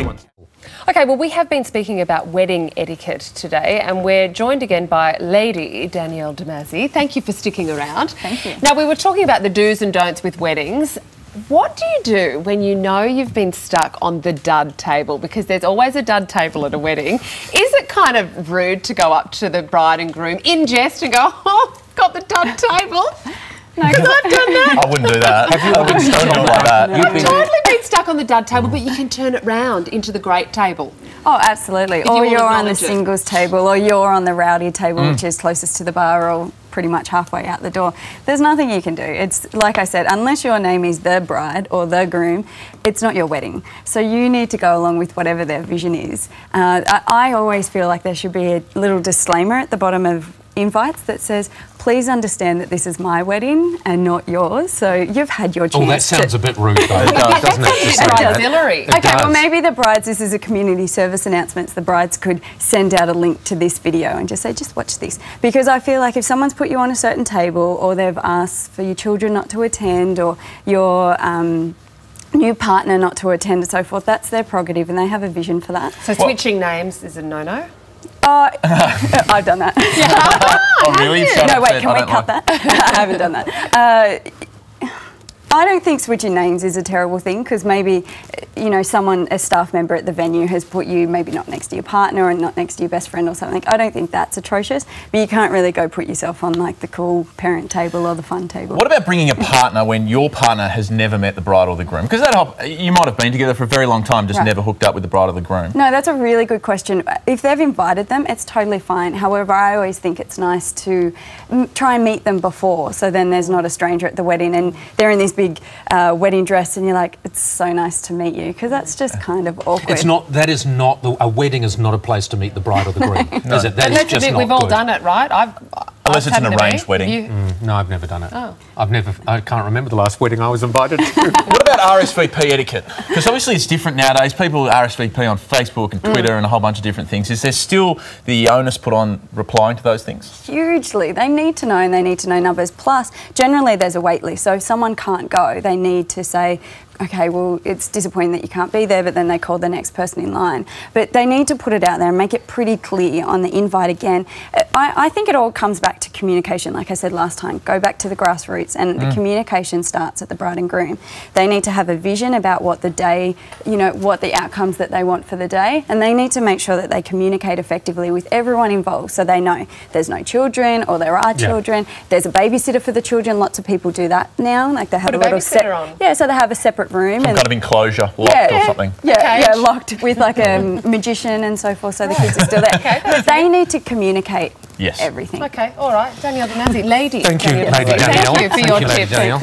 morning. Okay, well, we have been speaking about wedding etiquette today, and we're joined again by Lady Danielle Di-Masi. Thank you for sticking around. Thank you. Now, we were talking about the do's and don'ts with weddings. What do you do when you know you've been stuck on the dud table? Because there's always a dud table at a wedding. Is it kind of rude to go up to the bride and groom in jest and go, oh, got the dud table? No, because I've done that. I wouldn't do that. Have you ever been stuck like that? I've totally been stuck on the dud table, but you can turn it round into the great table. Oh, absolutely. Or you're on the singles table, or you're on the rowdy table, which is closest to the bar, or pretty much halfway out the door. There's nothing you can do. It's like I said, unless your name is the bride or the groom, it's not your wedding. So you need to go along with whatever their vision is. I always feel like there should be a little disclaimer at the bottom of invites that says, please understand that this is my wedding and not yours. So you've had your chance. Oh, that sounds a bit rude, though. It does, doesn't it? Auxiliary. Okay, well, maybe the brides, this is a community service announcements, the brides could send out a link to this video and just say, just watch this. Because I feel like if someone's put you on a certain table, or they've asked for your children not to attend, or your new partner not to attend and so forth, that's their prerogative and they have a vision for that. So switching names is a no-no? I've done that. Oh, really? No, wait, can we cut that? I haven't done that. I don't think switching names is a terrible thing, because maybe, you know, a staff member at the venue has put you maybe not next to your partner and not next to your best friend or something. I don't think that's atrocious, but you can't really go put yourself on like the cool parent table or the fun table. What about bringing a partner when your partner has never met the bride or the groom? Because you might have been together for a very long time, just never hooked up with the bride or the groom. No, that's a really good question. If they've invited them, it's totally fine. However, I always think it's nice to try and meet them before, so then there's not a stranger at the wedding and they're in this big wedding dress and you're like, it's so nice to meet you, because that's just kind of awkward. It's not. That is not. A wedding is not a place to meet the bride or the groom. No. Is it? That is just not we've all good. done it, right? Unless it's an arranged wedding. No, I've never done it. Oh. I can't remember the last wedding I was invited to. What about RSVP etiquette? Because obviously it's different nowadays. People RSVP on Facebook and Twitter and a whole bunch of different things. Is there still the onus put on replying to those things? Hugely. They need to know, and they need to know numbers. Plus, generally there's a wait list. So if someone can't go, they need to say, okay, well, it's disappointing that you can't be there, but then they call the next person in line. But they need to put it out there and make it pretty clear on the invite again. I think it all comes back to communication, like I said last time. Go back to the grassroots, and the communication starts at the bride and groom. They need to have a vision about what the day, you know, what the outcomes that they want for the day, and they need to make sure that they communicate effectively with everyone involved, so they know there's no children, or there are children. There's a babysitter for the children. Lots of people do that now. Like they have a little so they have a separate room. Some kind of enclosure, locked or something. Yeah, locked with like a magician and so forth, so the kids are still there. But they need to communicate everything. Okay, all right. Danielle Di-Masi, Lady. Thank you, Danielle. Lady Danielle. Thank you for your tips. Lady Danielle.